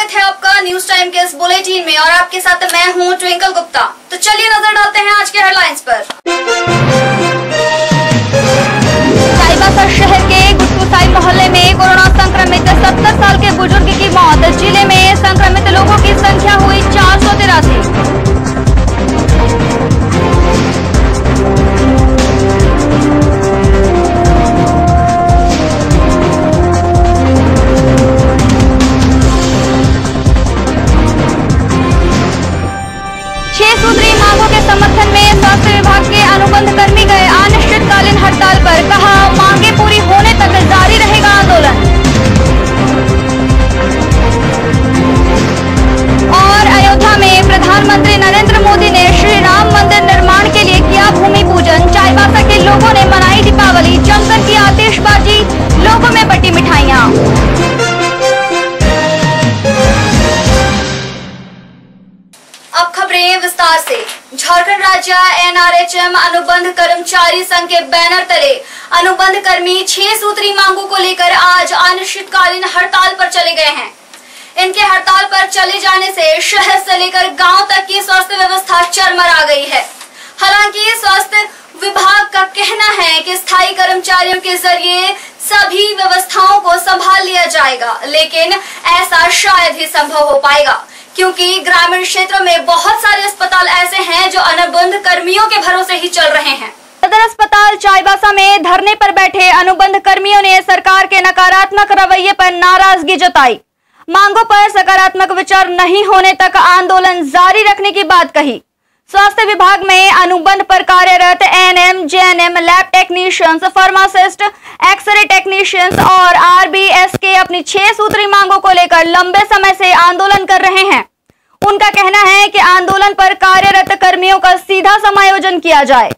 स्वागत है आपका न्यूज टाइम के इस बुलेटिन में और आपके साथ मैं हूं ट्विंकल गुप्ता। तो चलिए नजर डालते हैं आज के हेडलाइंस पर। चाईबासा शहर के गुटकुसाई मोहल्ले में कोरोना संक्रमित 70 साल के बुजुर्ग की मौत। जिले में संक्रमित लोगों की संख्या हुई 483। सूत्री मांगों के समर्थन में स्वास्थ्य विभाग के अनुबंध कर्मी गए अनिश्चितकालीन हड़ताल पर। कहा, मांगे पूरी होने तक जारी रहेगा आंदोलन। और अयोध्या में प्रधानमंत्री नरेंद्र मोदी ने श्री राम मंदिर निर्माण के लिए किया भूमि पूजन। चाईबासा के लोगों ने मनाई दीपावली, जमकर की आतिशबाजी, लोगों में बटी मिठाइयां। अब खबरें विस्तार से। झारखंड राज्य NRHM अनुबंध कर्मचारी संघ के बैनर तले अनुबंध कर्मी 6 सूत्री मांगों को लेकर आज अनिश्चितकालीन हड़ताल पर चले गए हैं। इनके हड़ताल पर चले जाने से शहर से लेकर गांव तक की स्वास्थ्य व्यवस्था चरमरा गई है। हालांकि स्वास्थ्य विभाग का कहना है कि स्थायी कर्मचारियों के जरिए सभी व्यवस्थाओं को संभाल लिया जाएगा, लेकिन ऐसा शायद ही संभव हो पाएगा क्योंकि ग्रामीण क्षेत्रों में बहुत सारे अस्पताल ऐसे हैं जो अनुबंध कर्मियों के भरोसे ही चल रहे हैं। सदर अस्पताल चाईबासा में धरने पर बैठे अनुबंध कर्मियों ने सरकार के नकारात्मक रवैये पर नाराजगी जताई। मांगों पर सकारात्मक विचार नहीं होने तक आंदोलन जारी रखने की बात कही। स्वास्थ्य विभाग में अनुबंध पर कार्यरत ANM, JNM, lab technicians, pharmacist, X ray technicians और RBS के अपनी 6 सूत्री मांगों को लेकर लंबे समय से आंदोलन कर रहे हैं। उनका कहना है कि आंदोलन पर कार्यरत कर्मियों का सीधा समायोजन किया जाए।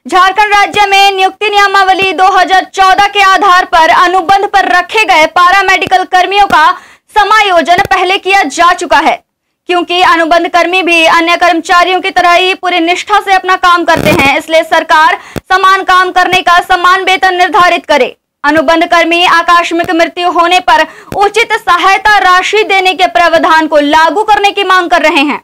झारखंड राज्य में नियुक्ति नियमावली 2014 के आधार पर अनुबंध पर रखे गए पैरामेडिकल कर्मियों का समायोजन पहले किया जा चुका है, क्योंकि अनुबंध कर्मी भी अन्य कर्मचारियों की तरह ही पूरी निष्ठा से अपना काम करते हैं। इसलिए सरकार समान काम करने का समान वेतन निर्धारित करे। अनुबंध कर्मी आकस्मिक मृत्यु होने पर उचित सहायता राशि देने के प्रावधान को लागू करने की मांग कर रहे हैं।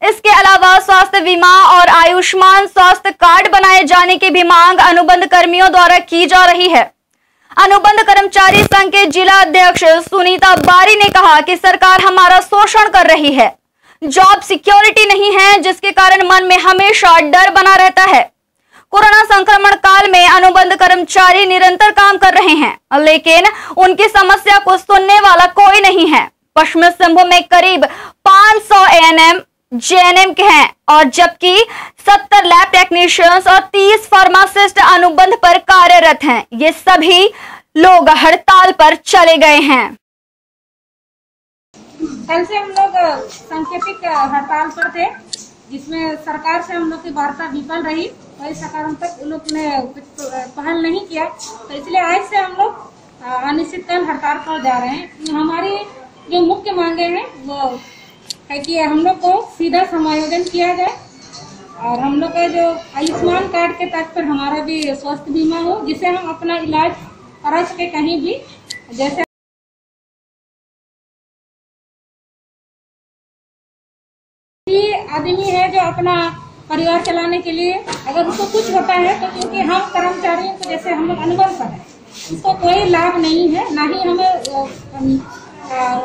इसके अलावा स्वास्थ्य बीमा और आयुष्मान स्वास्थ्य कार्ड बनाए जाने की भी मांग अनुबंध कर्मियों द्वारा की जा रही है। अनुबंध कर्मचारी संघ के जिला अध्यक्ष सुनीता बारी ने कहा कि सरकार हमारा शोषण कर रही है। जॉब सिक्योरिटी नहीं है, जिसके कारण मन में हमेशा डर बना रहता है। कोरोना संक्रमण काल में अनुबंध कर्मचारी निरंतर काम कर रहे हैं, लेकिन उनकी समस्या को सुनने वाला कोई नहीं है। पश्चिमी सिंहभूम में करीब 500 ANM, JNM के हैं और जबकि 70 लैब टेक्नीशियंस और 30 फार्मासिस्ट अनुबंध पर कार्यरत हैं। ये सभी लोग हड़ताल पर चले गए हैं। कल से हम लोग सांकेतिक हड़ताल पर थे, जिसमें सरकार से हम लोग की वार्ता विफल रही। कोई सकारात्मक उन लोग ने कुछ पहल नहीं किया, तो इसलिए आज से हम लोग अनिश्चितकालीन हड़ताल पर जा रहे हैं। हमारी जो मुख्य मांगे हैं वो है कि हम लोग को सीधा समायोजन किया जाए और हम लोग का जो आयुष्मान कार्ड के तहत पर हमारा भी स्वास्थ्य बीमा हो, जिससे हम अपना इलाज करा सके कहीं भी। जैसे आदमी है जो अपना परिवार चलाने के लिए अगर उसको कुछ होता है तो क्योंकि हम कर्मचारियों को जैसे हम लोग अनुबंध पर है, उसको कोई लाभ नहीं है, ना ही हमें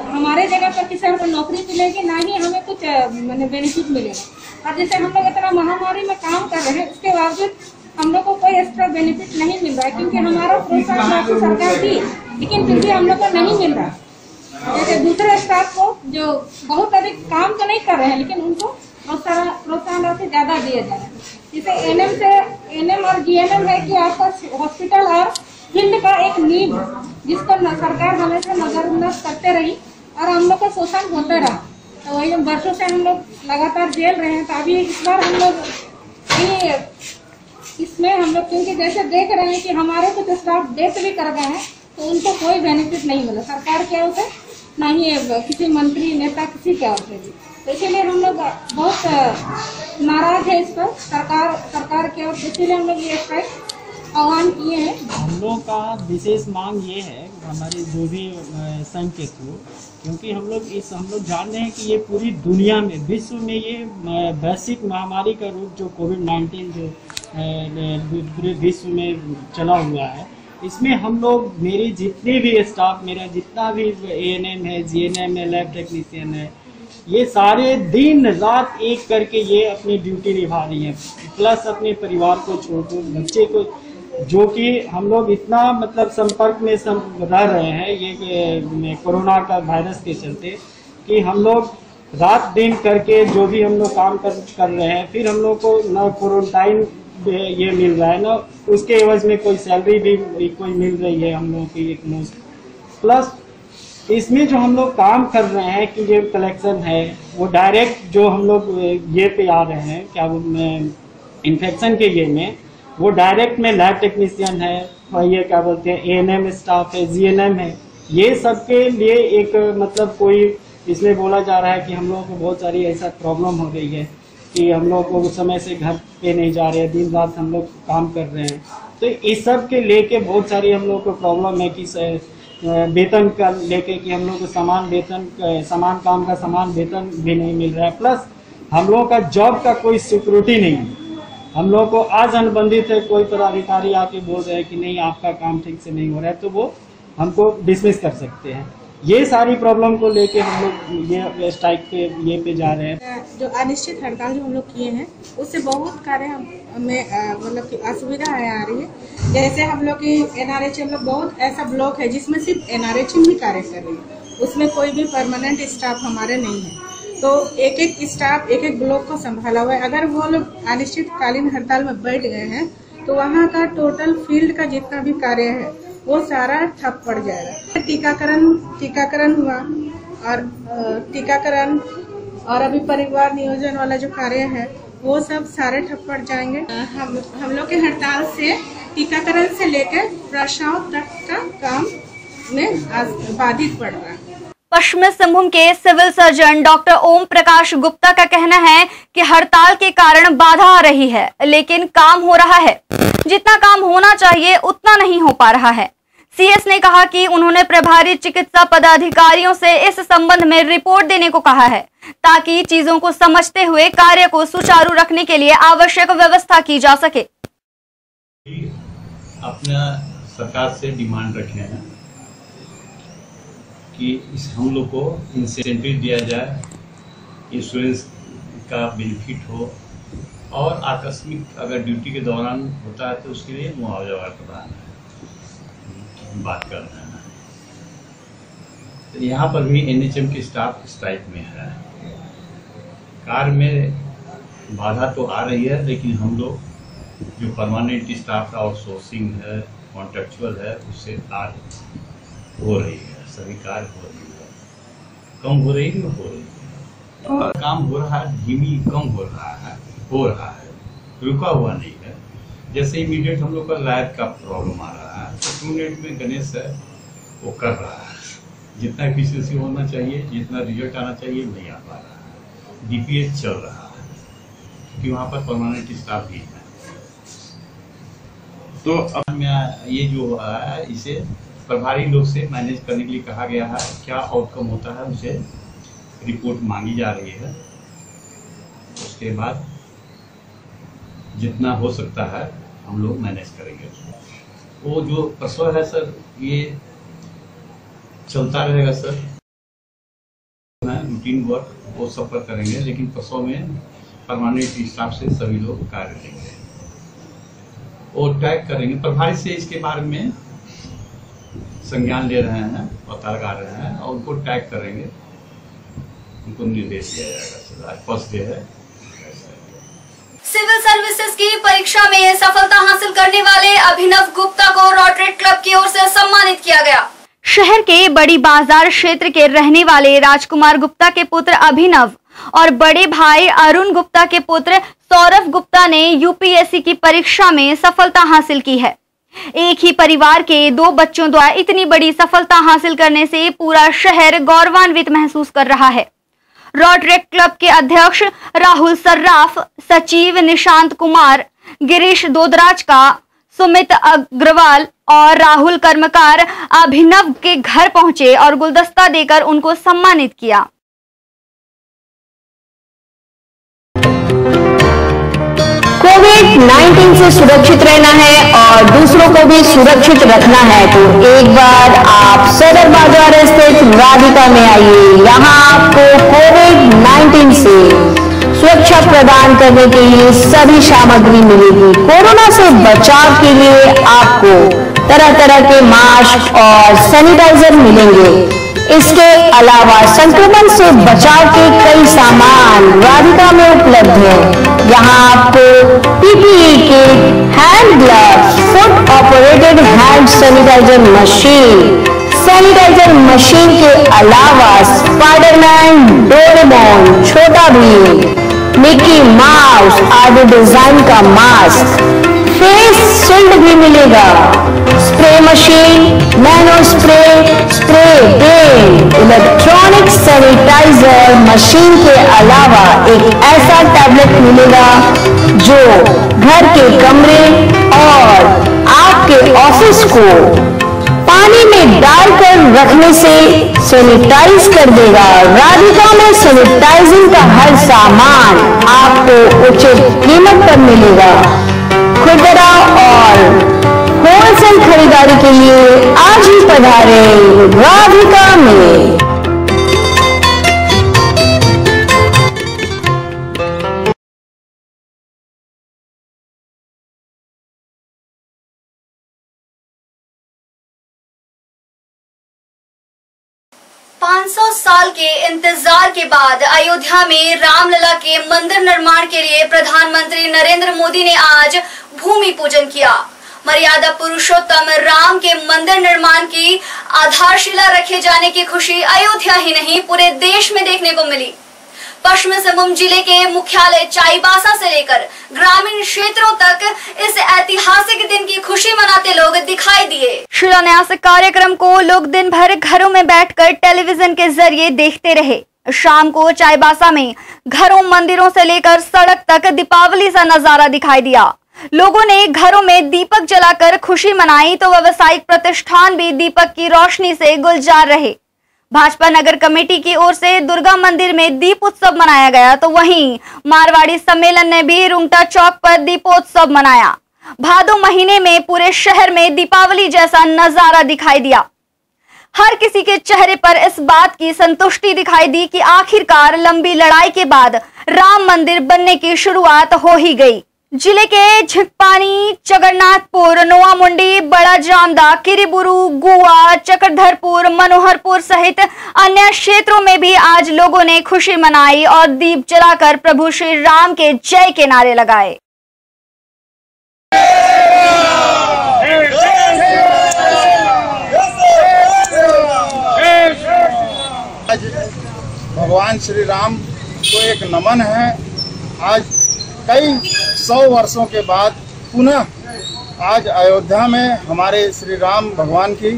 हमारे जगह पर किसी को नौकरी मिलेगी, ना ही हमें कुछ बेनिफिट मिलेगा। और जैसे हम लोग इतना महामारी में काम कर रहे हैं, उसके बावजूद हम लोग को कोई एक्स्ट्रा बेनिफिट नहीं मिल रहा है, क्योंकि हमारा प्रोत्साहन राशि सरकार दी, लेकिन फिर भी हम लोग को नहीं मिल रहा। जैसे दूसरे स्टाफ को जो बहुत अधिक काम तो नहीं कर रहे हैं, लेकिन उनको प्रोत्साहन राशि ज्यादा दिया जा रहा है। जैसे ANM और GNM है कि आपका हॉस्पिटल और फील्ड का एक नींव, जिसको सरकार हमेशा नजरअंदाज करते रही और हम लोग का शोषण होते रहा। तो वही वर्षों से हम लोग लगातार झेल रहे हैं। तो अभी इस बार हम लोग इसमें हम लोग क्योंकि जैसे देख रहे हैं कि हमारे कुछ स्टाफ डेथ भी कर गए हैं, तो उनको कोई बेनिफिट नहीं मिला सरकार के ओर से, ना ही किसी मंत्री नेता किसी के ओर से भी। तो इसीलिए हम लोग बहुत नाराज है इस पर सरकार के ओर। इसीलिए हम लोग ये स्ट्राइक आह्वान किए हैं। हम लोग का विशेष मांग ये है हमारे जो भी संघ के थ्रू, क्योंकि हम लोग जान रहे हैं कि ये पूरी दुनिया में, विश्व में ये वैश्विक महामारी का रूप जो कोविड-19 जो पूरे विश्व में चला हुआ है, इसमें हम लोग, मेरे जितने भी स्टाफ, मेरा जितना भी ANM है, GNM है, लैब टेक्नीशियन है, ये सारे दिन रात एक करके ये अपनी ड्यूटी निभा रही हैं, प्लस अपने परिवार को छोड़कर बच्चे को, जो कि हम लोग इतना मतलब संपर्क में रह रहे हैं ये कोरोना का वायरस के चलते, कि हम लोग रात दिन करके जो भी हम लोग काम कर रहे हैं, फिर हम लोग को न क्वारंटाइन ये मिल रहा है, न उसके एवज में कोई सैलरी भी कोई मिल रही है हम लोगों की एक मुश्त, प्लस इसमें जो हम लोग काम कर रहे हैं कि ये कलेक्शन है वो डायरेक्ट जो हम लोग ये पे आ रहे हैं, क्या वो इन्फेक्शन के ये में, वो डायरेक्ट में लैब टेक्नीशियन है, और ये क्या बोलते हैं ANM स्टाफ है, GNM है, ये सब के लिए एक मतलब कोई इसमें बोला जा रहा है कि हम लोगों को बहुत सारी ऐसा प्रॉब्लम हो गई है कि हम लोग को समय से घर पे नहीं जा रहे हैं, दिन रात हम लोग काम कर रहे हैं, तो इस सब के लेके बहुत सारी हम लोग को प्रॉब्लम है कि वेतन का लेके कि हम लोग को समान काम का समान वेतन भी नहीं मिल रहा है, प्लस हम लोगों का जॉब का कोई सिक्योरिटी नहीं है। हम लोग को आज अनुबंधित है, कोई पदाधिकारी आके बोल रहे हैं कि नहीं आपका काम ठीक से नहीं हो रहा है, तो वो हमको डिसमिस कर सकते हैं। ये सारी प्रॉब्लम को लेके हम लोग ये स्ट्राइक पे जा रहे हैं। जो अनिश्चित हड़ताल जो हम लोग किए हैं उससे बहुत कार्य हमें मतलब कि असुविधा आ रही है। जैसे हम लोग की NRHM लोग बहुत ऐसा ब्लॉक है जिसमें सिर्फ NRHM ही कार्य कर रही है, उसमें कोई भी परमानेंट स्टाफ हमारे नहीं है, तो एक एक स्टाफ एक एक ब्लॉक को संभाला हुआ है। अगर वो लोग अनिश्चितकालीन हड़ताल में बैठ गए हैं तो वहाँ का टोटल फील्ड का जितना भी कार्य है वो सारा ठप पड़ जाएगा। टीकाकरण हुआ और टीकाकरण और अभी परिवार नियोजन वाला जो कार्य है वो सब सारे ठप पड़ जाएंगे। हम लोग के हड़ताल से टीकाकरण से लेकर प्रसव तक का काम में बाधित पड़ रहा है। पश्चिमी सिंहभूम के civil surgeon doctor Om Prakash Gupta का कहना है कि हड़ताल के कारण बाधा आ रही है, लेकिन काम हो रहा है। जितना काम होना चाहिए उतना नहीं हो पा रहा है। CS ने कहा कि उन्होंने प्रभारी चिकित्सा पदाधिकारियों से इस संबंध में रिपोर्ट देने को कहा है, ताकि चीजों को समझते हुए कार्य को सुचारू रखने के लिए आवश्यक व्यवस्था की जा सके। अपना सरकार से डिमांड रखे हैं कि हम लोग को इंसेंटिव दिया जाए, इंश्योरेंस का बेनिफिट हो, और आकस्मिक अगर ड्यूटी के दौरान होता है तो उसके लिए मुआवजा प्रदान है, बात कर रहे हैं। तो यहाँ पर भी NHM के स्टाफ स्ट्राइक में है। कार्य में बाधा तो आ रही है, लेकिन हम लोग जो परमानेंट स्टाफ का आउटसोर्सिंग है, कॉन्ट्रेक्चुअल है, उससे कार्य हो रही है, सभी कार्य हो रही है। कम हो रही है, और काम हो रहा है, धीमी कम हो रहा है, रुका हुआ नहीं है। जैसे इमीडिएट हम लोग का लैब का प्रॉब्लम आ रहा है, तो 2 मिनट में गणेश है वो कर रहा है। जितना एफिशिएंसी होना चाहिए, जितना रिजल्ट आना चाहिए, नहीं आ पा रहा है। DPH चल रहा है क्योंकि वहाँ पर परमानेंट स्टाफ भी है। तो अब ये जो है इसे प्रभारी लोग से मैनेज करने के लिए कहा गया है। क्या आउटकम होता है उसे रिपोर्ट मांगी जा रही है, उसके बाद जितना हो सकता है हम लोग मैनेज करेंगे। वो जो प्रसव है सर, ये चलता रहेगा सर, रूटीन वर्क वो सब पर करेंगे, लेकिन प्रसव में परमानेंट स्टाफ से सभी लोग कार्य करेंगे और टैग करेंगे। प्रभारी से इसके बारे में संज्ञान ले रहे हैं, पता लगा रहे हैं और उनको टैग करेंगे, उनको निर्देश दिया जाएगा। आज फर्स्ट डे है। सिविल सर्विसेज की परीक्षा में सफलता हासिल करने वाले अभिनव गुप्ता को रोटरी क्लब की ओर से सम्मानित किया गया। शहर के बड़ी बाजार क्षेत्र के रहने वाले राजकुमार गुप्ता के पुत्र अभिनव और बड़े भाई अरुण गुप्ता के पुत्र सौरभ गुप्ता ने UPSC की परीक्षा में सफलता हासिल की है। एक ही परिवार के 2 बच्चों द्वारा इतनी बड़ी सफलता हासिल करने से पूरा शहर गौरवान्वित महसूस कर रहा है। रोटरी क्लब के अध्यक्ष राहुल सर्राफ, सचिव निशांत कुमार, गिरीश दोदराज का सुमित अग्रवाल और राहुल कर्मकार अभिनव के घर पहुंचे और गुलदस्ता देकर उनको सम्मानित किया। कोविड-19 से सुरक्षित रहना है और दूसरों को भी सुरक्षित रखना है तो एक बार आप सदर बाजार स्थित राधिका में आइए। यहाँ आपको कोविड-19 से सुरक्षा प्रदान करने के लिए सभी सामग्री मिलेगी। कोरोना से बचाव के लिए आपको तरह तरह के मास्क और सैनिटाइजर मिलेंगे। इसके अलावा संक्रमण से बचाव के कई सामान राधिका में उपलब्ध हैं। यहाँ आपको PPE kit, hand gloves, foot operated hand sanitiser machine के अलावा Spiderman, Doraemon, Chhota Bheem, Mickey Mouse आदि डिजाइन का मास्क, फेस शील्ड भी मिलेगा। Spray machine, nano spray, spray pen, electronic sanitiser machine के अलावा एक ऐसा टैबलेट मिलेगा जो घर के कमरे और आपके ऑफिस को पानी में डालकर रखने से सैनिटाइज कर देगा। राधिका में सैनिटाइजिंग का हर सामान आपको उचित कीमत पर मिलेगा। खुदरा और होलसेल खरीदारी के लिए आज ही पधारें राधिका में। 500 साल के इंतजार के बाद अयोध्या में रामलला के मंदिर निर्माण के लिए प्रधानमंत्री नरेंद्र मोदी ने आज भूमि पूजन किया। मर्यादा पुरुषोत्तम राम के मंदिर निर्माण की आधारशिला रखे जाने की खुशी अयोध्या ही नहीं पूरे देश में देखने को मिली। पश्चिमी सिंहभूम जिले के मुख्यालय चाईबासा से लेकर ग्रामीण क्षेत्रों तक इस ऐतिहासिक दिन की खुशी मनाते लोग दिखाई दिए। शिलान्यास कार्यक्रम को लोग दिन भर घरों में बैठकर टेलीविजन के जरिए देखते रहे। शाम को चाईबासा में घरों, मंदिरों से लेकर सड़क तक दीपावली सा नजारा दिखाई दिया। लोगों ने घरों में दीपक जलाकर खुशी मनाई तो व्यावसायिक प्रतिष्ठान भी दीपक की रोशनी से गुलजार रहे। भाजपा नगर कमेटी की ओर से दुर्गा मंदिर में दीप उत्सव मनाया गया तो वहीं मारवाड़ी सम्मेलन ने भी रुंगटा चौक पर दीपोत्सव मनाया। भादो महीने में पूरे शहर में दीपावली जैसा नजारा दिखाई दिया। हर किसी के चेहरे पर इस बात की संतुष्टि दिखाई दी कि आखिरकार लंबी लड़ाई के बाद राम मंदिर बनने की शुरुआत हो ही गई। जिले के झिकपानी, जगन्नाथपुर, नोआमुंडी, बड़ा जामदा, किरीबुरू, गुआ, चक्रधरपुर, मनोहरपुर सहित अन्य क्षेत्रों में भी आज लोगों ने खुशी मनाई और दीप जलाकर प्रभु श्री राम के जय के नारे लगाए। आज भगवान श्री राम को एक नमन है। आज कई 100 वर्षों के बाद पुनः आज अयोध्या में हमारे श्री राम भगवान की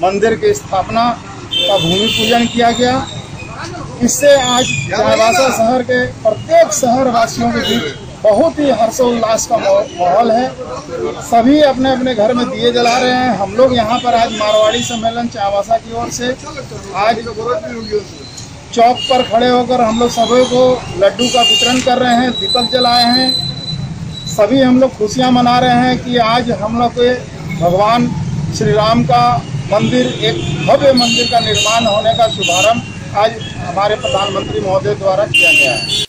मंदिर की स्थापना का भूमि पूजन किया गया। इससे आज चाईबासा शहर के प्रत्येक शहर वासियों के बीच बहुत ही हर्षोल्लास का माहौल है। सभी अपने अपने घर में दिए जला रहे हैं। हम लोग यहाँ पर आज मारवाड़ी सम्मेलन चाईबासा की ओर से आज चौक पर खड़े होकर हम लोग सभी को लड्डू का वितरण कर रहे हैं, दीपक जलाए हैं। सभी हम लोग खुशियां मना रहे हैं कि आज हम लोग के भगवान श्री राम का मंदिर, एक भव्य मंदिर का निर्माण होने का शुभारंभ आज हमारे प्रधानमंत्री महोदय द्वारा किया गया है।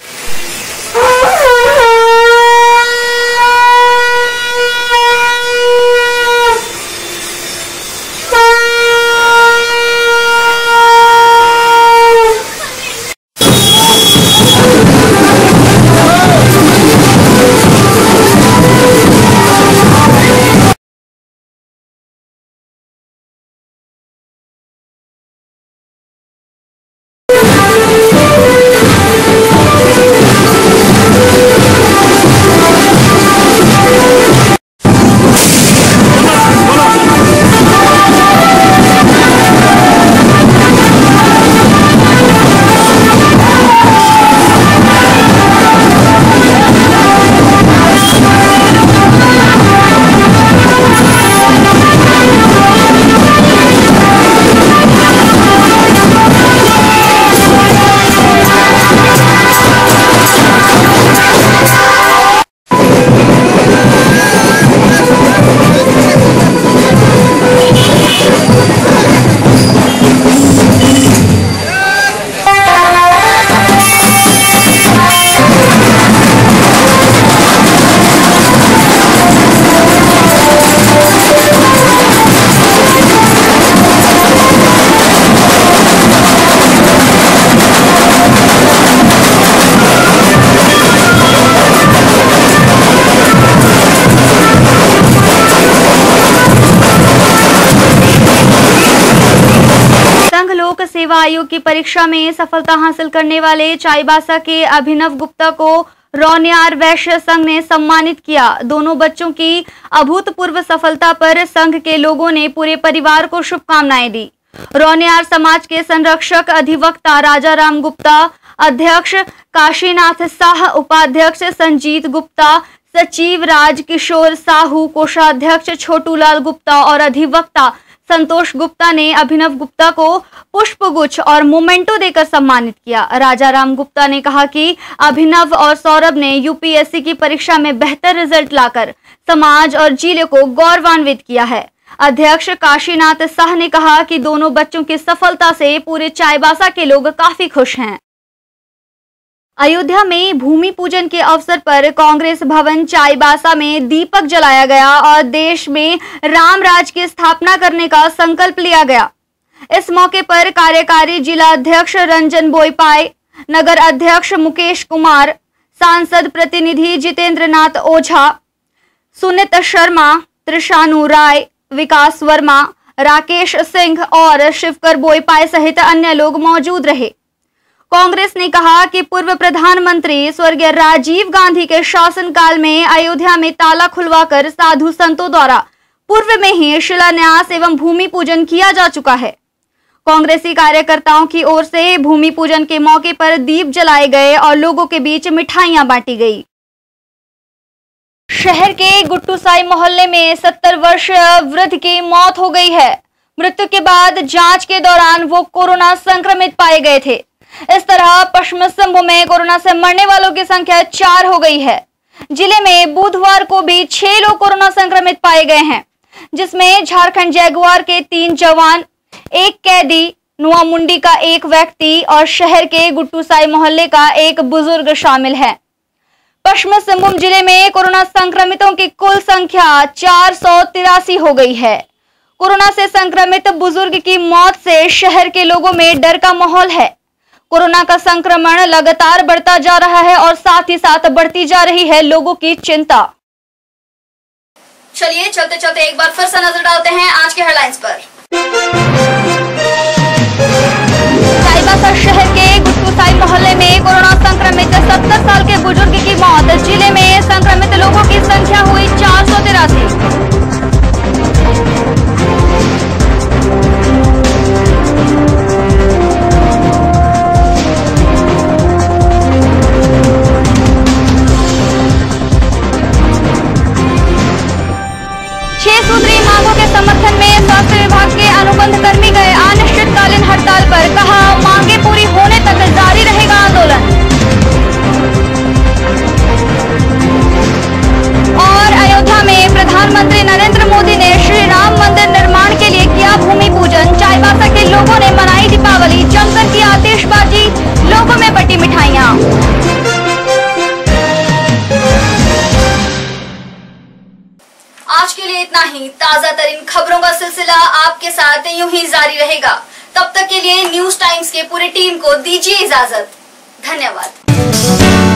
आयोग की परीक्षा में सफलता हासिल करने वाले चाईबासा के अभिनव गुप्ता को रौनियार वैश्य संघ ने सम्मानित किया। दोनों बच्चों की अभूतपूर्व सफलता पर संघ के लोगों ने पूरे परिवार को शुभकामनाएं दी। रौनियार समाज के संरक्षक अधिवक्ता राजा राम गुप्ता, अध्यक्ष काशीनाथ साह, उपाध्यक्ष संजीत गुप्ता, सचिव राज किशोर साहू, कोषाध्यक्ष छोटूलाल गुप्ता और अधिवक्ता संतोष गुप्ता ने अभिनव गुप्ता को पुष्पगुच्छ और मोमेंटो देकर सम्मानित किया। राजा राम गुप्ता ने कहा कि अभिनव और सौरभ ने यूपीएससी की परीक्षा में बेहतर रिजल्ट लाकर समाज और जिले को गौरवान्वित किया है। अध्यक्ष काशीनाथ साह ने कहा कि दोनों बच्चों की सफलता से पूरे चाईबासा के लोग काफी खुश हैं। अयोध्या में भूमि पूजन के अवसर पर कांग्रेस भवन चाईबासा में दीपक जलाया गया और देश में राम राज की स्थापना करने का संकल्प लिया गया। इस मौके पर कार्यकारी जिला अध्यक्ष रंजन बोईपाई, नगर अध्यक्ष मुकेश कुमार, सांसद प्रतिनिधि जितेंद्र नाथ ओझा, सुनीत शर्मा, त्रिशानु राय, विकास वर्मा, राकेश सिंह और शिवकर बोईपाई सहित अन्य लोग मौजूद रहे। कांग्रेस ने कहा कि पूर्व प्रधानमंत्री स्वर्गीय राजीव गांधी के शासनकाल में अयोध्या में ताला खुलवाकर साधु संतों द्वारा पूर्व में ही शिलान्यास एवं भूमि पूजन किया जा चुका है। कांग्रेसी कार्यकर्ताओं की ओर से भूमि पूजन के मौके पर दीप जलाए गए और लोगों के बीच मिठाइयां बांटी गई। शहर के गुट्टूसाई मोहल्ले में 70 वर्ष वृद्ध की मौत हो गई है। मृत्यु के बाद जांच के दौरान वो कोरोना संक्रमित पाए गए थे। इस तरह पश्चिम सिंहभूम में कोरोना से मरने वालों की संख्या 4 हो गई है। जिले में बुधवार को भी 6 लोग कोरोना संक्रमित पाए गए हैं, जिसमें झारखंड जगुआर के 3 जवान, 1 कैदी, नुआमुंडी का 1 व्यक्ति और शहर के गुट्टूसाई मोहल्ले का 1 बुजुर्ग शामिल है। पश्चिम सिंहभूम जिले में कोरोना संक्रमितों की कुल संख्या 483 हो गई है। कोरोना से संक्रमित बुजुर्ग की मौत से शहर के लोगों में डर का माहौल है। कोरोना का संक्रमण लगातार बढ़ता जा रहा है और साथ ही साथ बढ़ती जा रही है लोगों की चिंता। चलिए चलते चलते एक बार फिर से नजर डालते हैं आज के हेडलाइंस पर। चाईबासा शहर के गुट्टूसाई मोहल्ले में कोरोना संक्रमित 70 साल के बुजुर्ग की मौत। जिले में संक्रमित लोगों की संख्या हुई 483। सूत्री मांगों के समर्थन में स्वास्थ्य विभाग के अनुबंध कर्मी गए अनिश्चितकालीन हड़ताल पर। कहा, मांगे पूरी होने तक जारी रहेगा आंदोलन। और अयोध्या में प्रधानमंत्री नरेंद्र मोदी ने श्री राम मंदिर निर्माण के लिए किया भूमि पूजन। चाईबासा के लोगों ने मनाई दीपावली, जमकर की आतिशबाजी, लोगों में बटी मिठाइयां। आज के लिए इतना ही। ताजा तरीन खबरों का सिलसिला आपके साथ यूं ही जारी रहेगा। तब तक के लिए न्यूज टाइम्स के पूरी टीम को दीजिए इजाजत। धन्यवाद।